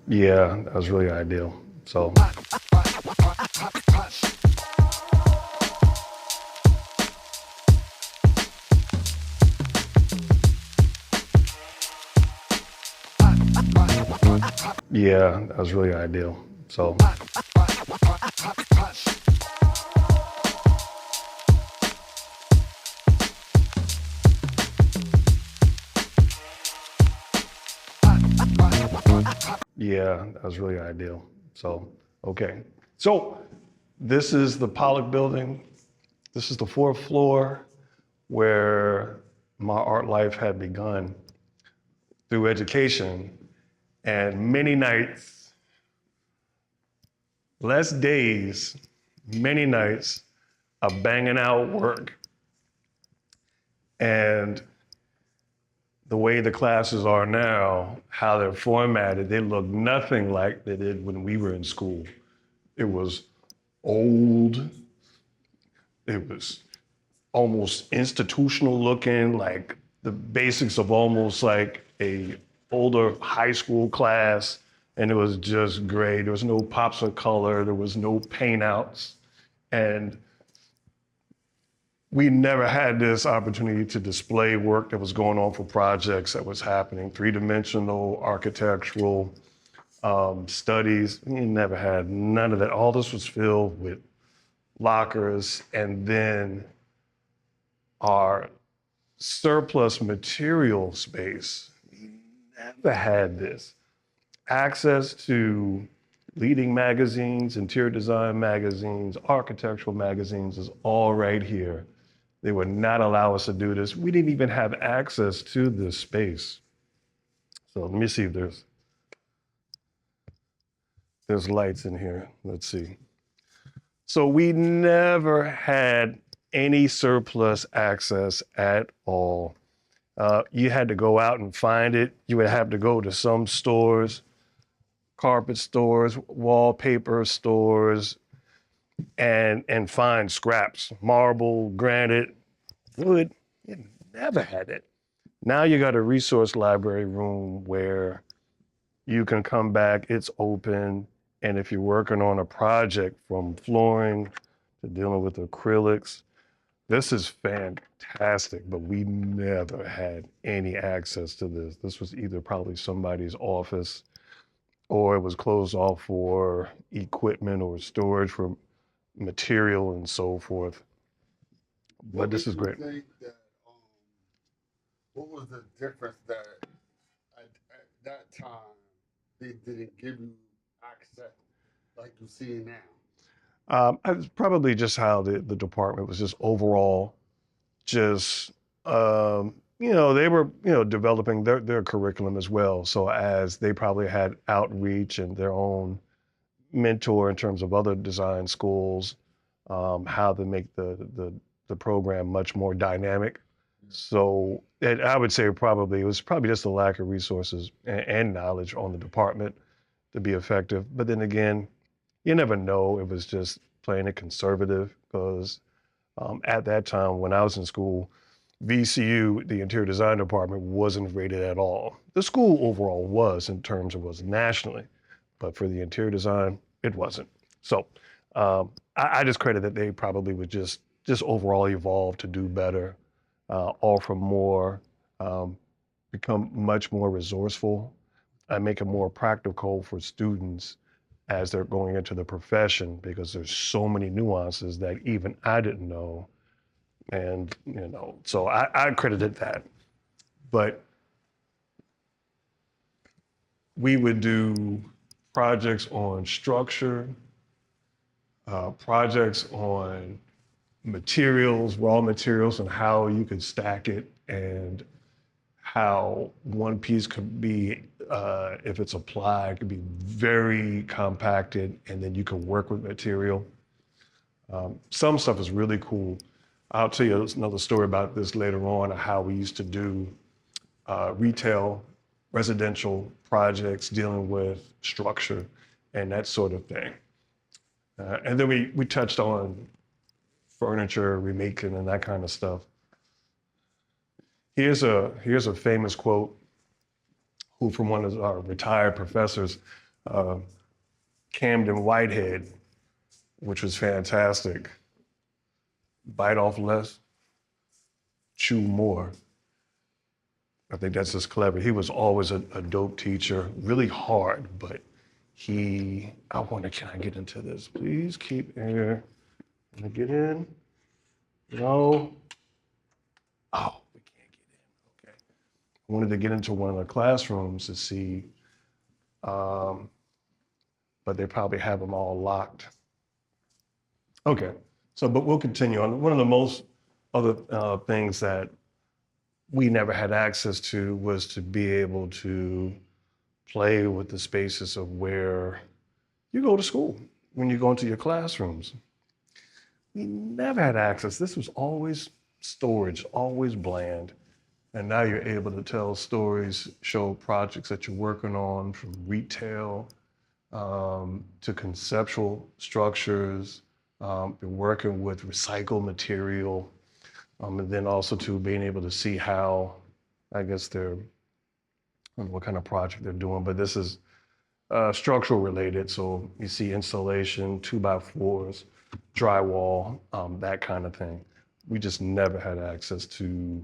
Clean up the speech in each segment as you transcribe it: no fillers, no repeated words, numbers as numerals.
Yeah, that was really ideal. So, yeah, that was really ideal. So, yeah, that was really ideal. So, okay. So, this is the Pollock building. This is the fourth floor where my art life had begun through education. And many nights, less days, many nights of banging out work. And the way the classes are now, how they're formatted, they look nothing like they did when we were in school. It was old. It was almost institutional looking, like the basics of almost like a older high school class. And it was just great. There was no pops of color. There was no paint outs. And we never had this opportunity to display work that was going on for projects that was happening, three-dimensional, architectural studies. We never had none of that. All this was filled with lockers, and then our surplus material space. We never had this. Access to leading magazines, interior design magazines, architectural magazines is all right here. They would not allow us to do this. We didn't even have access to this space. So let me see if there's lights in here. Let's see. So we never had any surplus access at all. You had to go out and find it. You would have to go to some stores, carpet stores, wallpaper stores, and find scraps, marble, granite, wood. You never had it. Now you got a resource library room where you can come back, it's open, and if you're working on a project from flooring to dealing with acrylics, this is fantastic, but we never had any access to this. This was either probably somebody's office or it was closed off for equipment or storage for material and so forth. But What this makes is you great. think that? What was the difference that at that time they didn't give you access like you see now? It's probably just how the department was just overall just they were developing their curriculum as well. So as they probably had outreach and their own mentor in terms of other design schools, how to make the program much more dynamic. So I would say it was probably just a lack of resources and knowledge on the department to be effective. But then again, you never know. It was just playing it conservative because at that time when I was in school, VCU, the interior design department, wasn't rated at all. The school overall was in terms of was nationally, but for the interior design, it wasn't. So I just credit that they probably would just overall evolve to do better, offer more, um, become much more resourceful, and make it more practical for students as they're going into the profession because there's so many nuances that even I didn't know. And, so I credited that. But we would do projects on structure, projects on materials, raw materials, and how you could stack it and how one piece could be, if it's applied, could be very compacted and then you can work with material. Some stuff is really cool. I'll tell you another story about this later on, how we used to do retail, residential projects dealing with structure and that sort of thing. And then we touched on furniture, remaking and that kind of stuff. Here's a famous quote who from one of our retired professors. uh, Camden Whitehead, which was fantastic. Bite off less, chew more. I think that's just clever. He was always a dope teacher, really hard, but I wonder, can I get into this? Please keep air. Can I get in? No. Oh, we can't get in. Okay. I wanted to get into one of the classrooms to see, um, but they probably have them all locked. Okay. So, but we'll continue on. One of the most other things that we never had access to was to be able to play with the spaces of where you go to school, when you go into your classrooms. We never had access. This was always storage, always bland. And now you're able to tell stories, show projects that you're working on from retail to conceptual structures, been working with recycled material, and then also to being able to see how, I guess they're, I don't know what kind of project they're doing, but this is structural related. So you see insulation, 2x4s, drywall, that kind of thing. We just never had access to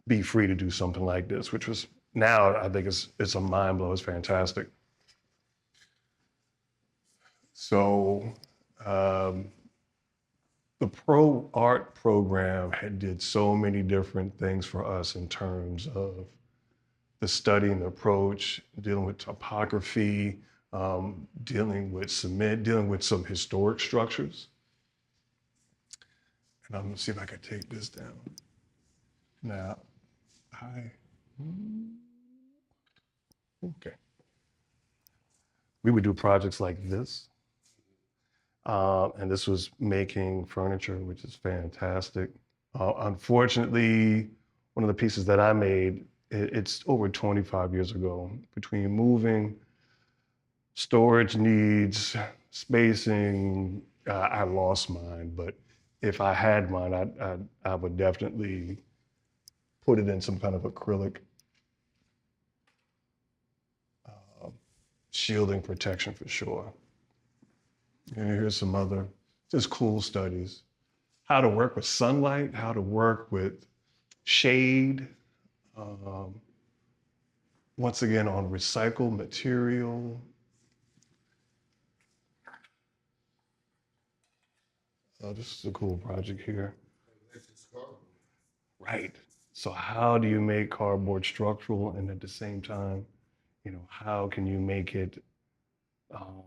be free to do something like this, which was now I think it's a mind blow. It's fantastic. So um, the pro art program had did so many different things for us in terms of the study and the approach, dealing with topography, dealing with cement, dealing with some historic structures. And I'm gonna see if I can take this down. Now, okay. We would do projects like this. And this was making furniture, which is fantastic. Unfortunately, one of the pieces that I made, it's over 25 years ago. Between moving, storage needs, spacing, I lost mine. But if I had mine, I would definitely put it in some kind of acrylic shielding protection for sure. And here's some other just cool studies. How to work with sunlight, how to work with shade. Um, Once again, on recycled material. Oh, this is a cool project here. Right. So how do you make cardboard structural and at the same time, how can you make it, um,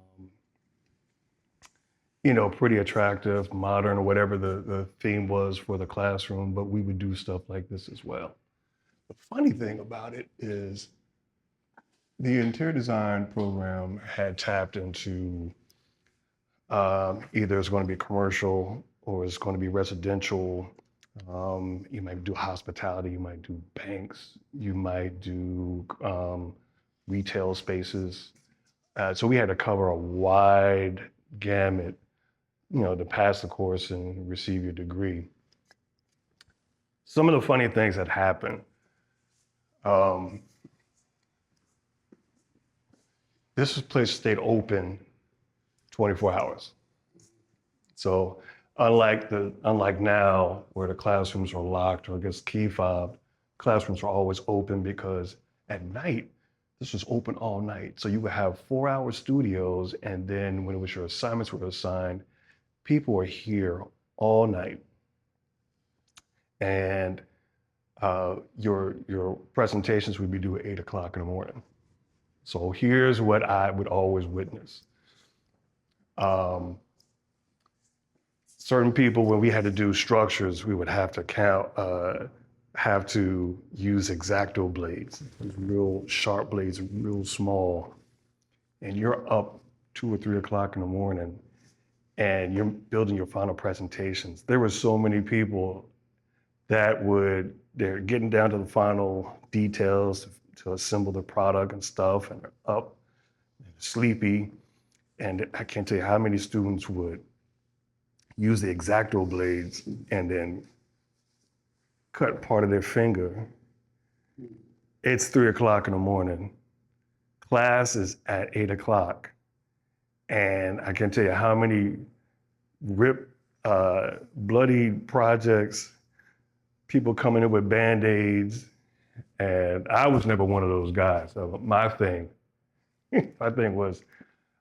pretty attractive, modern, or whatever the theme was for the classroom, but we would do stuff like this as well. The funny thing about it is the interior design program had tapped into either it's going to be commercial or it's going to be residential. You might do hospitality, you might do banks, you might do retail spaces. So we had to cover a wide gamut, to pass the course and receive your degree. Some of the funny things that happen. Um, this place stayed open 24 hours. So unlike now where the classrooms are locked or gets key fobbed, classrooms are always open because at night, this was open all night. So you would have 4-hour studios, and then when it was your assignments were assigned, people were here all night. And your presentations would be due at 8 o'clock in the morning. So here's what I would always witness. Certain people, when we had to do structures, we would have to have to use X-Acto blades, real sharp blades, real small. And you're up 2 or 3 o'clock in the morning and you're building your final presentations. There were so many people that they're getting down to the final details to assemble the product and stuff, and they're up, sleepy. And I can't tell you how many students would use the X-Acto blades and then cut part of their finger. It's 3 o'clock in the morning. Class is at 8 o'clock. And I can tell you how many bloody projects, people coming in with Band-Aids. And I was never one of those guys. So my thing was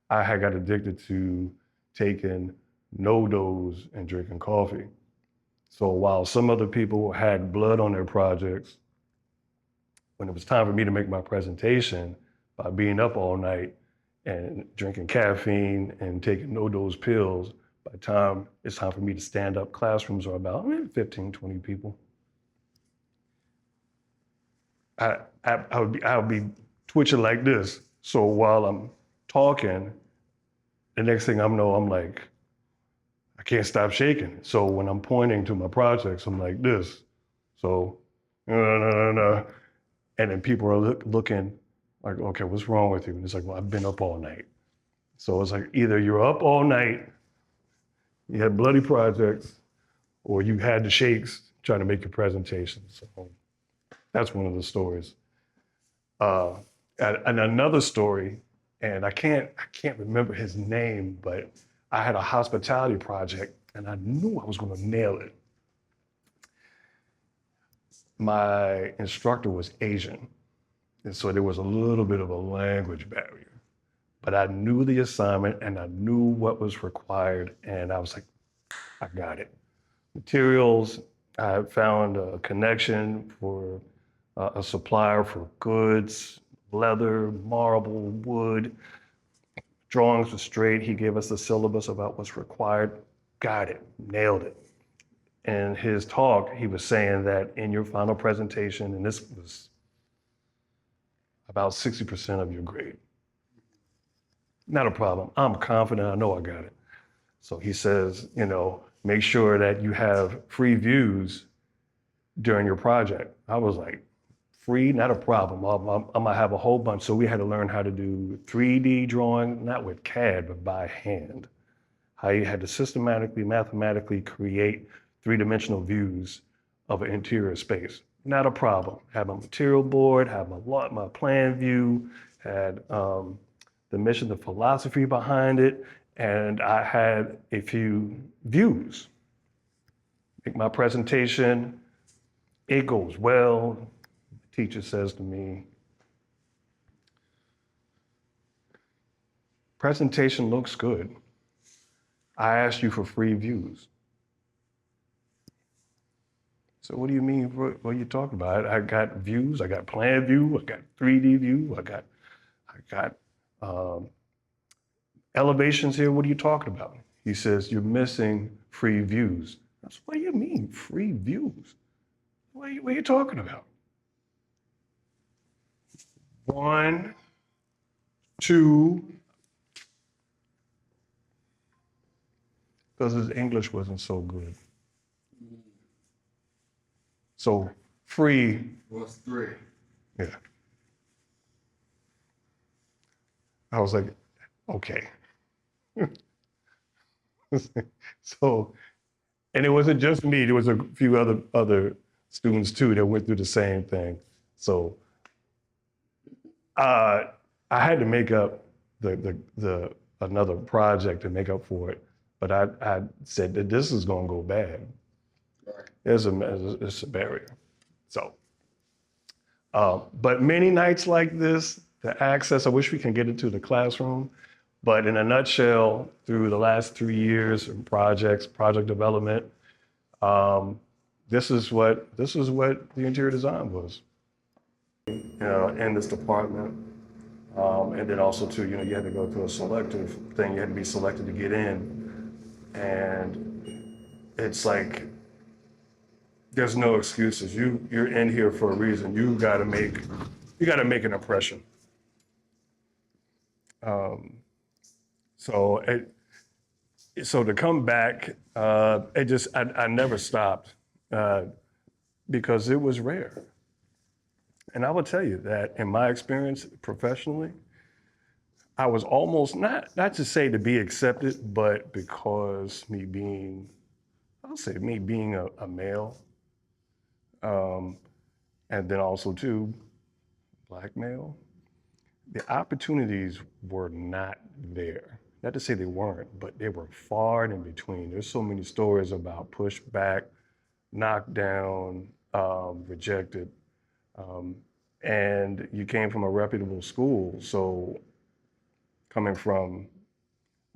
I had got addicted to taking no-dos and drinking coffee. So while some other people had blood on their projects, when it was time for me to make my presentation, by being up all night and drinking caffeine and taking no-dose pills, by the time it's time for me to stand up, classrooms are about 15, 20 people. I would be twitching like this. So while I'm talking, the next thing I know, I'm like, I can't stop shaking. So when I'm pointing to my projects, I'm like this. So, no, no, no, no. And then people are looking like, okay, what's wrong with you? And it's like, well, I've been up all night. So it's like either you're up all night, you had bloody projects, or you had the shakes trying to make your presentation. So that's one of the stories. Uh, and another story, and I can't remember his name, but I had a hospitality project and I knew I was going to nail it. My instructor was Asian, and so there was a little bit of a language barrier. But I knew the assignment and I knew what was required, and I was like, I got it. Materials, I found a connection for a supplier for goods, leather, marble, wood. Drawings were straight. He gave us the syllabus about what's required. Got it, nailed it. In his talk, he was saying that in your final presentation, and this was about 60% of your grade. Not a problem. I'm confident. I know I got it. So he says, make sure that you have free views during your project. I was like, free, not a problem. I'm gonna have a whole bunch. So we had to learn how to do 3D drawing, not with CAD, but by hand. How you had to systematically, mathematically create three-dimensional views of an interior space. Not a problem. Have a material board, have my plan view, had the mission, the philosophy behind it, and I had a few views. Make my presentation, it goes well. The teacher says to me, presentation looks good. I asked you for free views. So what do you mean? What are you talking about? I got views. I got plan view. I got 3D view. I got elevations here. What are you talking about? He says you're missing free views. I said, what do you mean free views? What are you talking about? 1, 2, because his English wasn't so good. So free. What's 3? Yeah. I was like, okay. So, and it wasn't just me. There was a few other students too that went through the same thing. So, I had to make up the another project to make up for it, but I said that this is going to go bad. Right. It's a barrier. So, but many nights like this, the access, I wish we can get into the classroom, but in a nutshell, through the last 3 years of project development, this is what the interior design was, in this department. And then also too, you had to go through a selective thing. You had to be selected to get in, and it's like there's no excuses. You're in here for a reason. You got to make an impression. So to come back, I never stopped because it was rare. And I will tell you that in my experience professionally, I was almost not to say to be accepted, but because me being a male, and then also too, Black male, the opportunities were not there. Not to say they weren't, but they were far and in between. There's so many stories about pushback, knocked down, rejected. Um, and you came from a reputable school, so coming from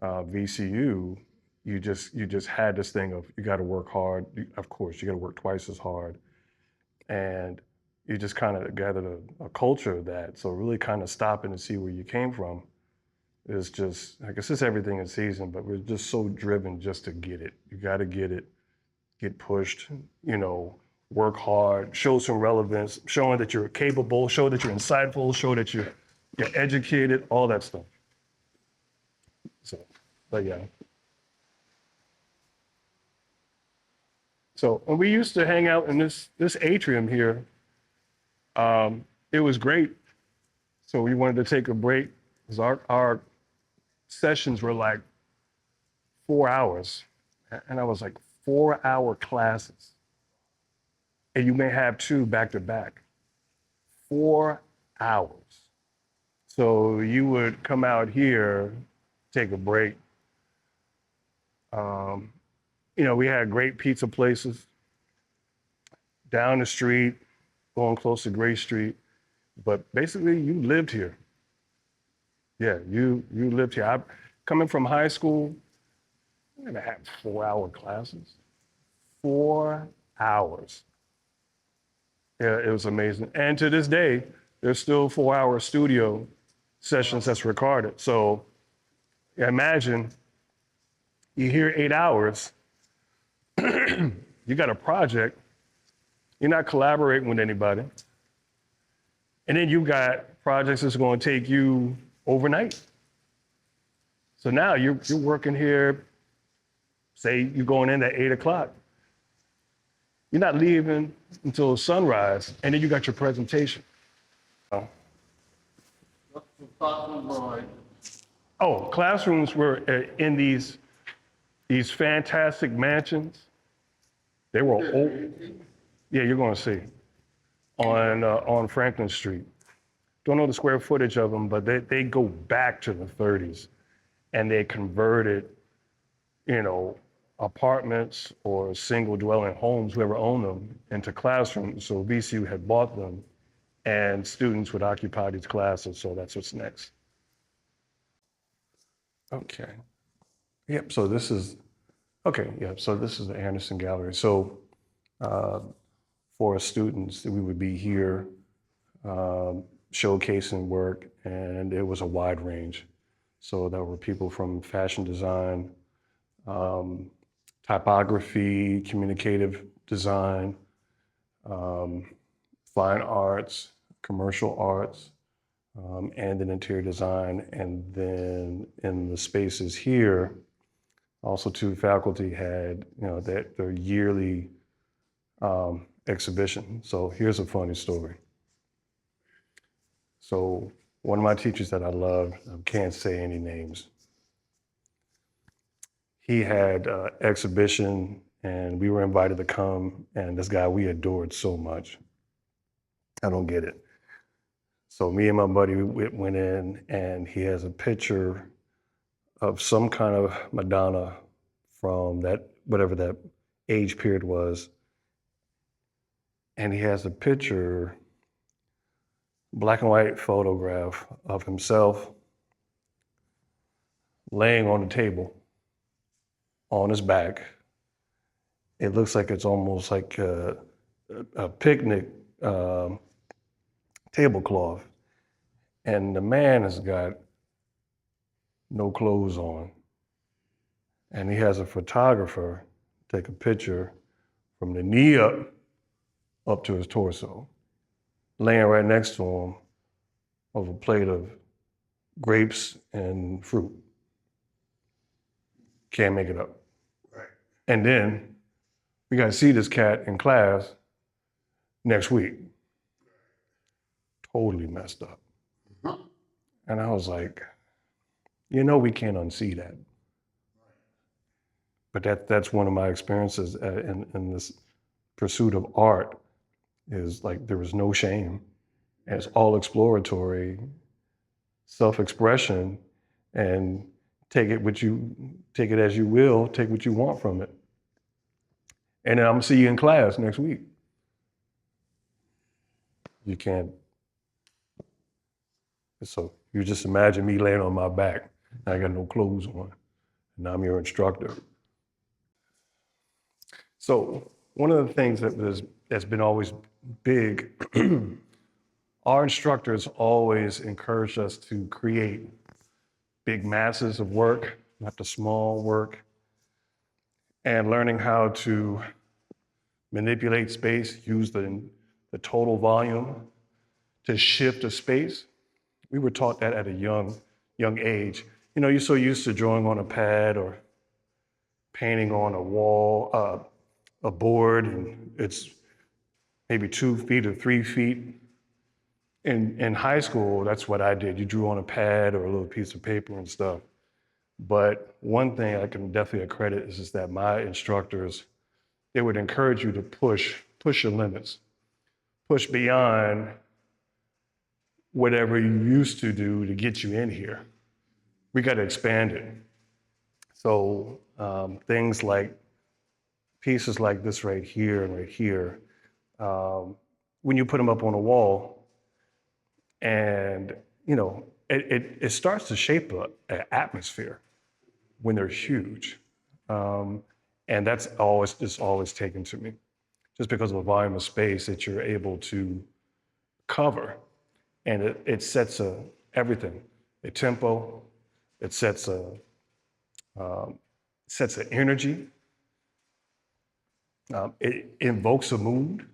VCU, you just had this thing of you got to work hard. Of course, you got to work twice as hard, and you just kind of gathered a culture of that. So really, kind of stopping to see where you came from is just, I guess it's everything in season, but we're just so driven just to get it. You got to get it, get pushed, you know, work hard, show some relevance, showing that you're capable, show that you're insightful, show that you're educated, all that stuff. So, but yeah. So when we used to hang out in this atrium here, it was great. So we wanted to take a break because our sessions were like 4 hours, and I was like 4 hour classes, and you may have two back to back, 4 hours. So you would come out here, take a break. Um, we had great pizza places down the street, going close to Gray Street, but basically you lived here. Yeah, you lived here. Coming from high school, I never had 4 hour classes. 4 hours. Yeah, it was amazing. And to this day, there's still 4 hour studio sessions that's recorded. So yeah, imagine you hear 8 hours, you got a project, you're not collaborating with anybody, and then you got projects that's going to take you overnight. So now you're working here, say you're going in at 8 o'clock. You're not leaving until sunrise, and then you got your presentation. Oh, classrooms were in these fantastic mansions. They were old. Yeah, you're going to see on Franklin Street. Don't know the square footage of them, but they go back to the 30s, and they converted, you know, apartments or single dwelling homes, whoever owned them, into classrooms. So VCU had bought them, and students would occupy these classes. So that's what's next. Okay. Yep. So this is okay. Yep. So this is the Anderson Gallery. So uh, for students, we would be here showcasing work, and it was a wide range. So there were people from fashion design, um, typography, communicative design, um, fine arts, commercial arts, and then interior design. And then in the spaces here, also two faculty had, their yearly exhibition. So here's a funny story. So one of my teachers that I loved, I can't say any names, he had exhibition, and we were invited to come, and this guy we adored so much. I don't get it. So me and my buddy went in, and he has a picture of some kind of Madonna from that, whatever that age period was. And he has a picture, black and white photograph of himself laying on the table on his back. It looks like it's almost like a picnic tablecloth. And the man has got no clothes on. And he has a photographer take a picture from the knee up to his torso, laying right next to him of a plate of grapes and fruit. Can't make it up. Right. And then we got to see this cat in class next week. Totally messed up. Huh. And I was like, we can't unsee that. But that's one of my experiences in this pursuit of art is like there was no shame. And it's all exploratory. self-expression and take it as you will, take what you want from it. And then I'm gonna see you in class next week. You can't, so you just imagine me laying on my back. I got no clothes on, and I'm your instructor. So one of the things that's been always big, our instructors always encourage us to create big masses of work, not the small work, and learning how to manipulate space, use the total volume to shift a space. We were taught that at a young age. You know, you're so used to drawing on a pad or painting on a wall, a board, and it's maybe 2 feet or 3 feet. In high school, that's what I did. You drew on a pad or a little piece of paper and stuff. But one thing I can definitely accredit is just that my instructors, they would encourage you to push your limits, push beyond whatever you used to do to get you in here. We got to expand it. So things like pieces like this right here and right here, when you put them up on a wall, and you know, it starts to shape an atmosphere when they're huge, and that's always just always taken to me, just because of the volume of space that you're able to cover, and it sets everything, a tempo, it sets an energy, it invokes a mood.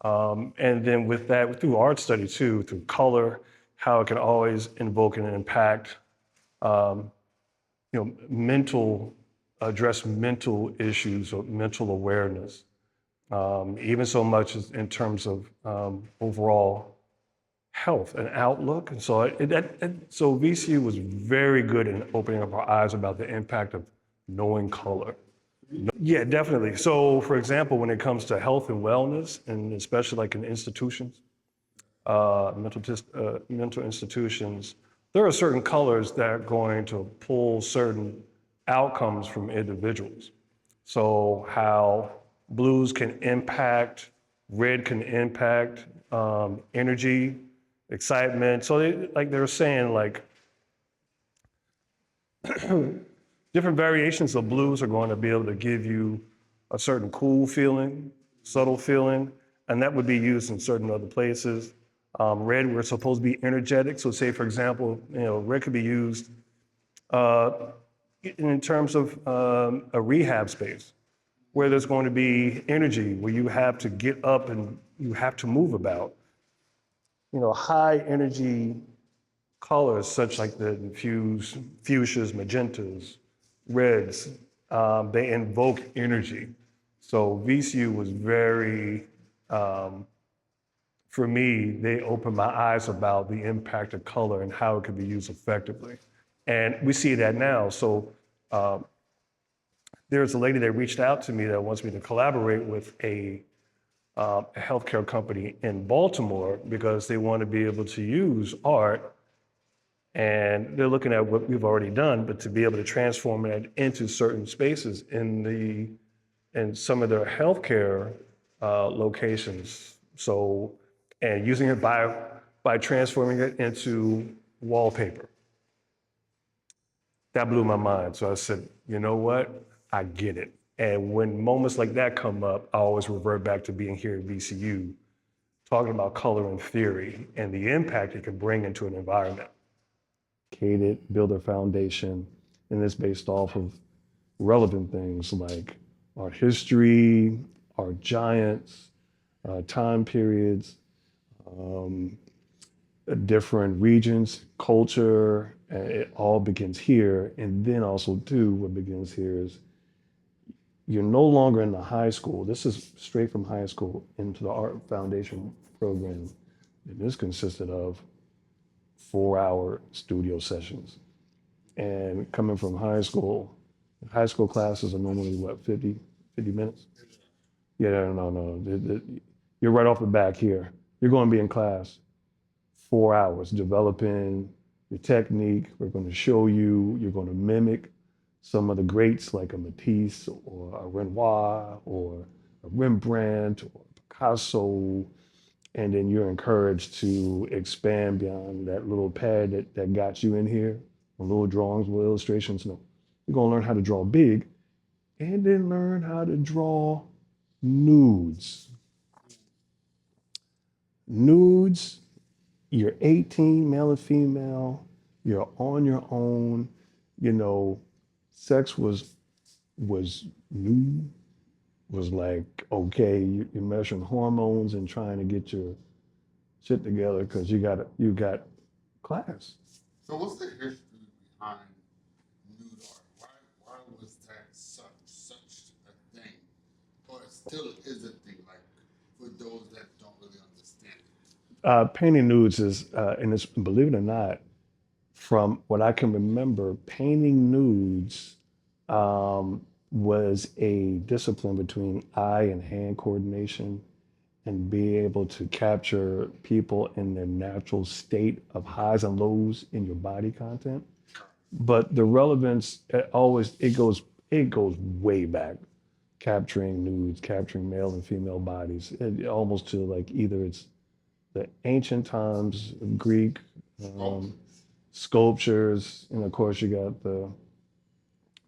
And then with that, through art study too, through color, how it can always invoke and impact, um, address mental issues or mental awareness, even so much as in terms of overall health and outlook. And so, so VCU was very good in opening up our eyes about the impact of knowing color. Yeah, definitely. So, for example, when it comes to health and wellness, and especially like in institutions, mental institutions, there are certain colors that are going to pull certain outcomes from individuals. So, how blues can impact, red can impact energy, excitement. So, like they were saying, like different variations of blues are going to be able to give you a certain cool feeling, subtle feeling, and that would be used in certain other places. Red, we're supposed to be energetic. So say, for example, red could be used uh, in terms of a rehab space where there's going to be energy, where you have to get up and you have to move about. High energy colors such like the fuchsias, magentas, reds, they invoke energy. So VCU was very, for me, they opened my eyes about the impact of color and how it could be used effectively. And we see that now. So there's a lady that reached out to me that wants me to collaborate with a healthcare company in Baltimore because they want to be able to use art, and they're looking at what we've already done, but to be able to transform it into certain spaces in some of their healthcare locations. So, and using it by transforming it into wallpaper. That blew my mind. So I said, you know what? I get it. And when moments like that come up, I always revert back to being here at VCU, talking about color and theory and the impact it can bring into an environment. Build a foundation, and it's based off of relevant things like our history, our giants, time periods, um, different regions, culture. It all begins here. And then also, too, what begins here is you're no longer in the high school. This is straight from high school into the art foundation program. And this consisted of 4-hour studio sessions. And coming from high school classes are normally what, 50 minutes? Yeah, no. You're right off the back here. You're going to be in class 4 hours developing your technique. We're going to show you. You're going to mimic some of the greats like a Matisse or a Renoir or a Rembrandt or Picasso. And then you're encouraged to expand beyond that little pad that got you in here, little drawings, little illustrations. No, you're going to learn how to draw big and then learn how to draw nudes. Nudes, you're 18, male and female, you're on your own, you know, sex was new, was like, okay, you're measuring hormones and trying to get your shit together because you got class. So what's the history behind nude art? Why was that such a thing, or it still is a thing? Like for those that don't really understand it. Painting nudes is, and it's, believe it or not, from what I can remember, painting nudes was a discipline between eye and hand coordination and be able to capture people in their natural state of highs and lows in your body content. But the relevance always it goes way back, capturing nudes, capturing male and female bodies, almost to like either it's the ancient times of Greek um, sculptures, and of course you got the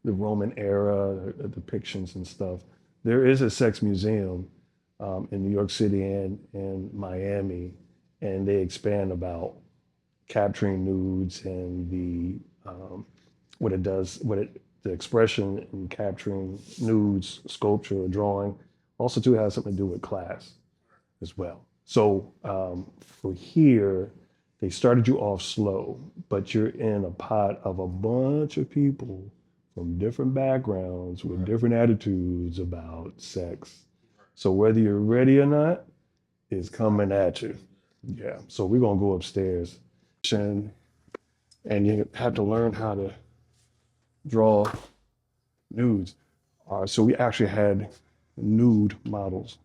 Roman era depictions and stuff. There is a sex museum in New York City and Miami, and they expand about capturing nudes and what it does, the expression in capturing nudes, sculpture or drawing, also too has something to do with class as well. So for here, they started you off slow, but you're in a pot of a bunch of people from different backgrounds with different attitudes about sex. So whether you're ready or not, is coming at you. Yeah. So we're gonna go upstairs, and you have to learn how to draw nudes. So we actually had nude models,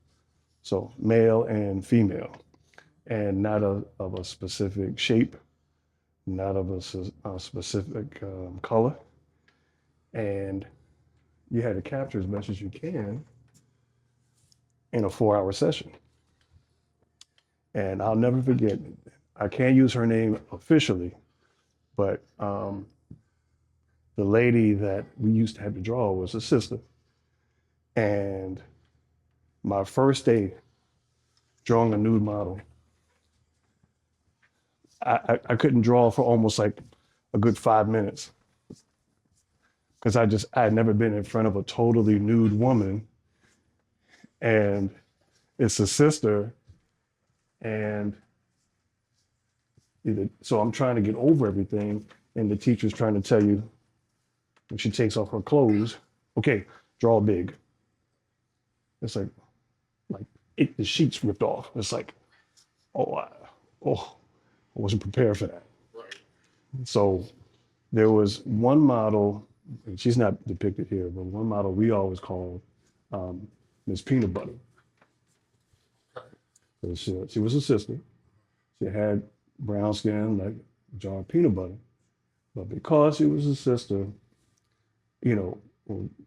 so male and female, and not of a specific shape, not of a specific color, and you had to capture as much as you can in a 4 hour session. And I'll never forget, I can't use her name officially, but the lady that we used to have to draw was a sister. And my first day drawing a nude model, I couldn't draw for almost like a good 5 minutes because I had never been in front of a totally nude woman, and it's a sister, and so I'm trying to get over everything, and the teacher's trying to tell you when she takes off her clothes, okay, draw big. It's like the sheets ripped off. It's like, oh, oh, I wasn't prepared for that. Right. So there was one model, and she's not depicted here, but one model we always called Miss Peanut Butter. Okay. She was a sister. She had brown skin like a jar of peanut butter. But because she was a sister, you know,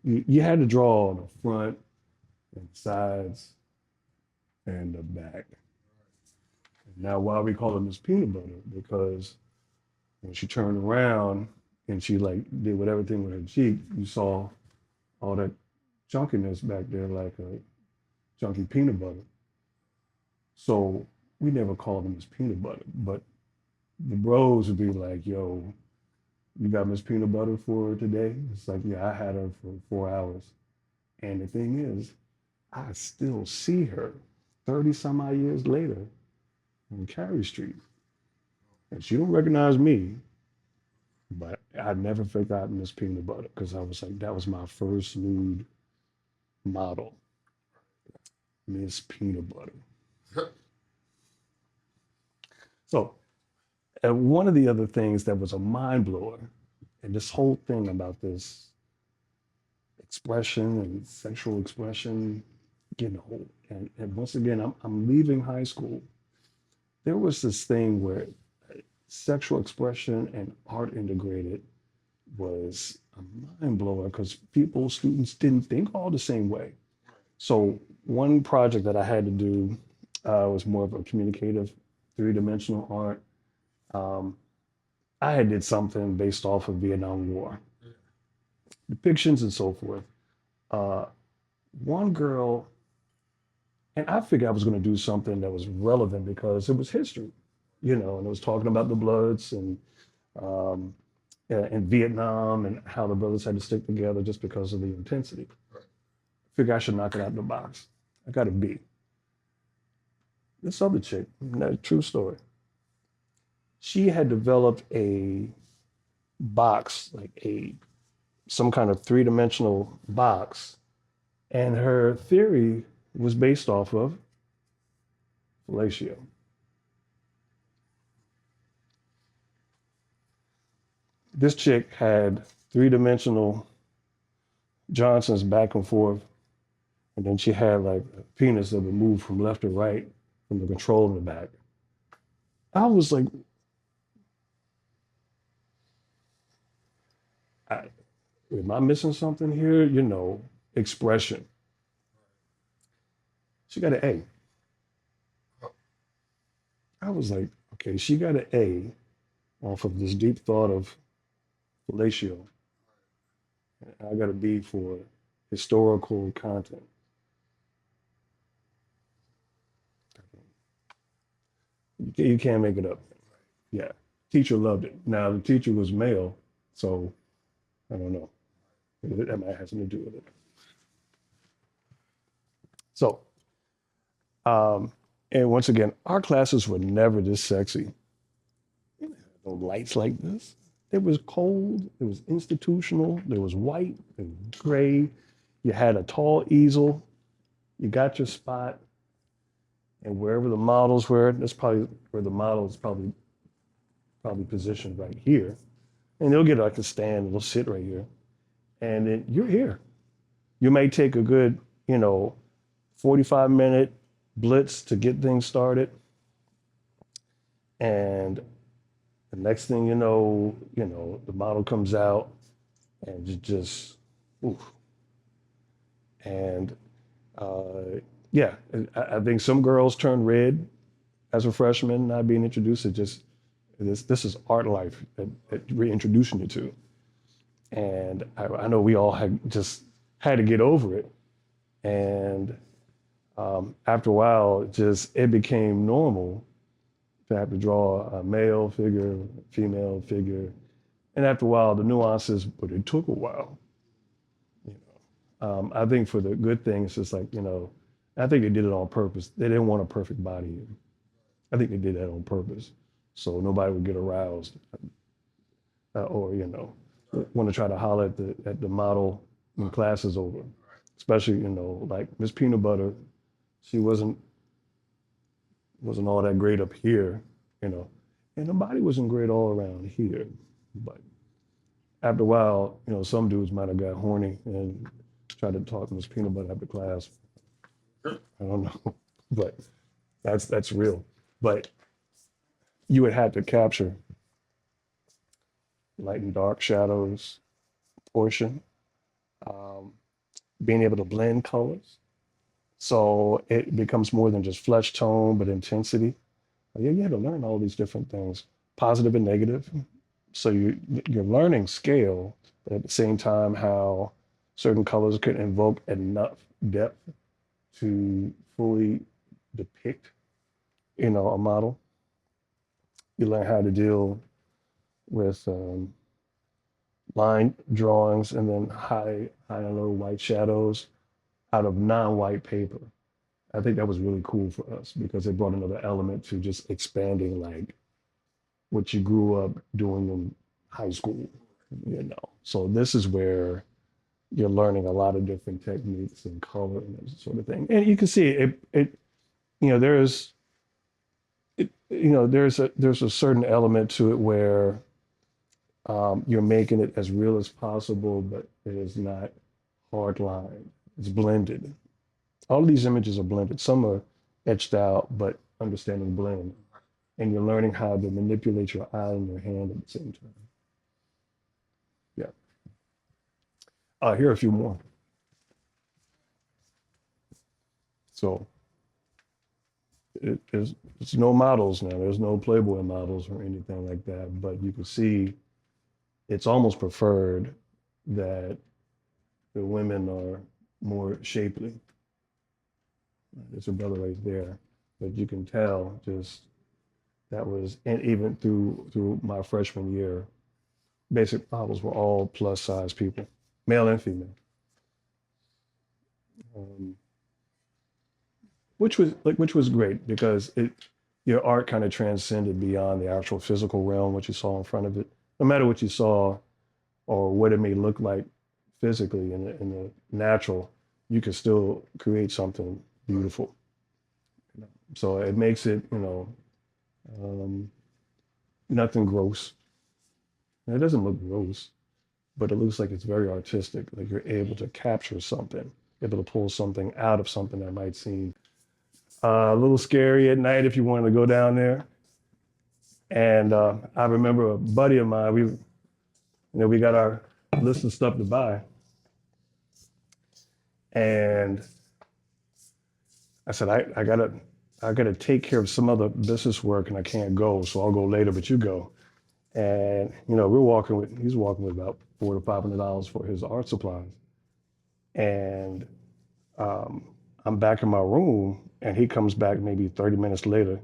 you had to draw on the front and sides and the back. Now, why we call her Miss Peanut Butter? Because when she turned around and she like did whatever thing with her cheek, you saw all that chunkiness back there, like a chunky peanut butter. So we never called her Miss Peanut Butter, but the bros would be like, "Yo, you got Miss Peanut Butter for today?" It's like, "Yeah, I had her for 4 hours." And the thing is, I still see her 30 some odd years later on Carey Street. And she don't recognize me, but I never forgot Miss Peanut Butter because I was like, that was my first nude model, Miss Peanut Butter. So, one of the other things that was a mind blower, and this whole thing about this expression and sexual expression getting old. And once again, I'm leaving high school. There was this thing where sexual expression and art integrated was a mind blower because people, students didn't think all the same way. So one project that I had to do was more of a communicative, three-dimensional art. Um, I had did something based off of Vietnam War depictions and so forth. Uh, one girl, and I figured I was going to do something that was relevant because it was history, and it was talking about the Bloods um, and Vietnam and how the brothers had to stick together just because of the intensity. Right. Figure I should knock it out of the box. I got a B. This other chick, true story. She had developed a box, like a some kind of three-dimensional box, and her theory was based off of fellatio. This chick had three-dimensional Johnsons back and forth, and then she had like a penis that would move from left to right from the control in the back. I was like, I, am I missing something here? Expression. She got an A. I was like, okay, she got an A off of this deep thought of fellatio. I got a B for historical content. You can't make it up. Yeah. Teacher loved it. Now the teacher was male, so I don't know. That might have something to do with it. So, um, and once again, our classes were never this sexy. No lights like this. It was cold. It was institutional. There was white and gray. You had a tall easel. You got your spot, and wherever the models were, that's probably where the model is probably positioned right here. And they'll get like a stand. They'll sit right here, and then you're here. You may take a good, 45-minute blitz to get things started, and the next thing the model comes out, and just oof. And yeah, I think some girls turn red as a freshman, not being introduced to just this is art life that reintroducing you to. And I know we all had to get over it. And after a while, it became normal to have to draw a male figure, female figure. And after a while, the nuances, but it took a while. I think for the good things, it's like, I think they did it on purpose. They didn't want a perfect body. I think they did that on purpose. So nobody would get aroused or, want to try to holler at the model when class is over. Especially, like Miss Peanut Butter, she wasn't all that great up here, and the body wasn't great all around here. But after a while, some dudes might have got horny and tried to talk Miss Peanut Butter after class. I don't know, but that's real. But you would have to capture light and dark shadows portion, um, being able to blend colors. So it becomes more than just flesh tone, but intensity. You had to learn all these different things, positive and negative. So you're learning scale, but at the same time, how certain colors could invoke enough depth to fully depict, a model. You learn how to deal with line drawings and then high and low white shadows out of non-white paper. I think that was really cool for us because it brought another element to just expanding like what you grew up doing in high school. So this is where you're learning a lot of different techniques and color and that sort of thing. And you can see it you know, there's there's a certain element to it where you're making it as real as possible, but it is not hard line. It's blended. All of these images are blended. Some are etched out, but understanding blend. and you're learning how to manipulate your eye and your hand at the same time. Yeah. Here are a few more. So it's no models now. There's no Playboy models or anything like that. But you can see it's almost preferred that the women are more shapely. There's a brother right there, but you can tell just that was, and even through my freshman year, basic models were all plus size people, male and female, um, which was great because it your art kind of transcended beyond the actual physical realm, what you saw in front of it. No matter what you saw or what it may look like physically in the natural, you can still create something beautiful. So it makes it, um, nothing gross. And it doesn't look gross, but it looks like it's very artistic. Like you're able to capture something, able to pull something out of something that might seem a little scary at night if you wanted to go down there. And I remember a buddy of mine, we got our list of stuff to buy. And I said, I gotta take care of some other business work and I can't go, so I'll go later, but you go. And he's walking with about $400 to $500 for his art supplies. And um, I'm back in my room and he comes back maybe 30 minutes later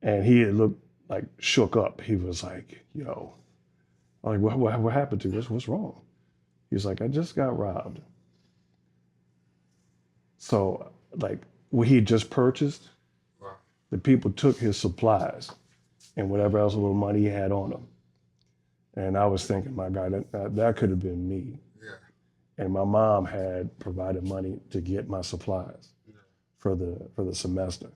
and he had looked like shook up. He was like, yo, I'm like, what happened to this? What's wrong? He's like, I just got robbed. So like what he had just purchased, Wow. the people took his supplies and whatever else little money he had on him. And I was thinking, my God, that could have been me. Yeah. And my mom had provided money to get my supplies Yeah. for the semester.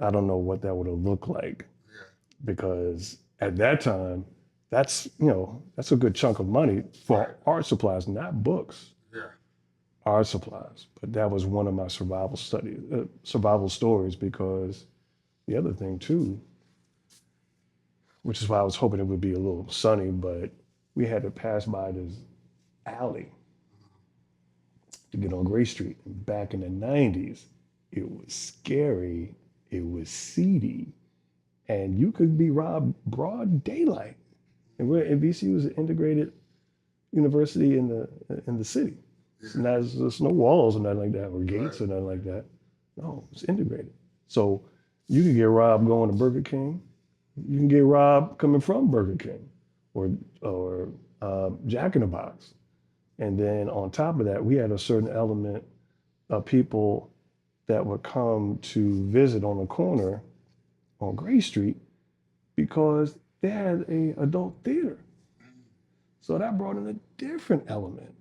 I don't know what that would have looked like Yeah. because at that time, that's a good chunk of money for Right. art supplies, not books, Yeah. art supplies. But that was one of my survival stories because the other thing too, which is why I was hoping it would be a little sunny, but we had to pass by this alley to get on Gray Street. And back in the 90s, it was scary, it was seedy, and you could be robbed broad daylight. And VCU is an integrated university in the city. It's not, there's no walls or nothing like that, or gates or nothing like that. No, it's integrated. So you could get robbed going to Burger King. You can get robbed coming from Burger King, or Jack in the Box. And then on top of that, we had a certain element of people that would come to visit on the corner on Gray Street because they had a adult theater. So that brought in a different element.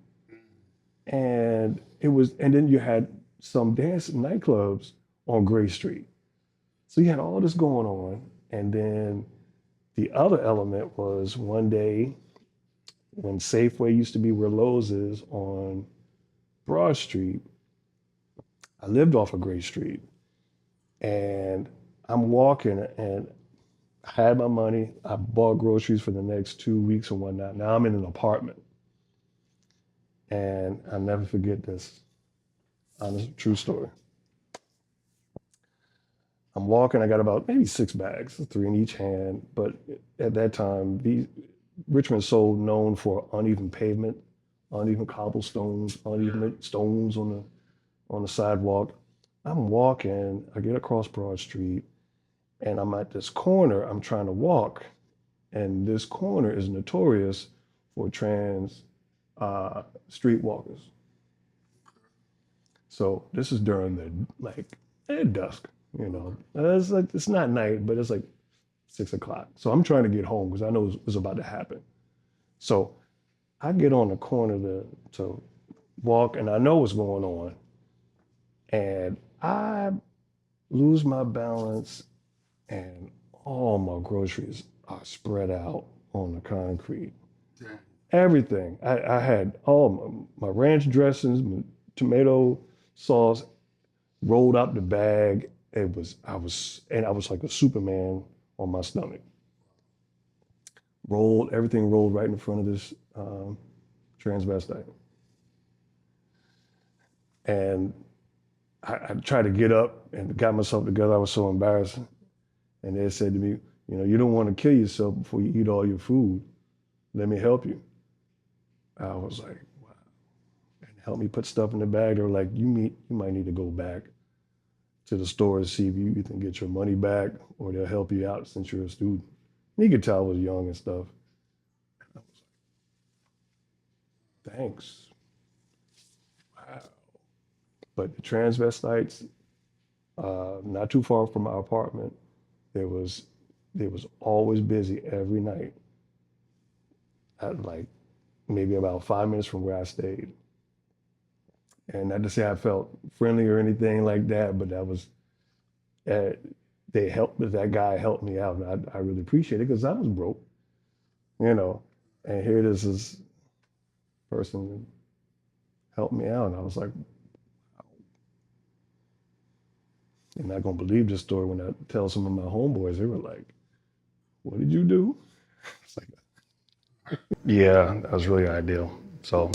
And then you had some dance nightclubs on Gray Street. So you had all this going on. And then the other element was one day when Safeway used to be where Lowe's is on Broad Street, I lived off of Gray Street. And I'm walking and I had my money. I bought groceries for the next 2 weeks and whatnot. Now I'm in an apartment. And I'll never forget this. Honest, true story. I'm walking, I got about maybe 6 bags, three in each hand. But at that time, Richmond's so known for uneven pavement, uneven cobblestones, uneven stones on the sidewalk. I'm walking, I get across Broad Street, and I'm at this corner, I'm trying to walk. And this corner is notorious for trans streetwalkers. So this is during the like at dusk, It's like it's not night, but it's like 6 o'clock. So I'm trying to get home because I know it's about to happen. So I get on the corner to walk, and I know what's going on, and I lose my balance, and all my groceries are spread out on the concrete. Damn. Everything. I had all my ranch dressings, my tomato sauce rolled up the bag. I was like a Superman on my stomach. Rolled, everything rolled right in front of this transvestite. And I tried to get up and got myself together. I was so embarrassed. And they said to me, you don't want to kill yourself before you eat all your food. Let me help you. I was like, wow. And help me put stuff in the bag. They were like, you might need to go back to the store and see if you can get your money back or they'll help you out since you're a student. And you could tell I was young and stuff. I was like, thanks. Wow. But the transvestites, not too far from our apartment, there was always busy every night at like maybe about 5 minutes from where I stayed. And not to say I felt friendly or anything like that, but that was uh, that guy helped me out, and I really appreciate it because I was broke, you know. And here this person helped me out, and I was like, you're not gonna believe this story when I tell some of my homeboys. They were like, "What did you do?" It's like, yeah, that was really ideal. So.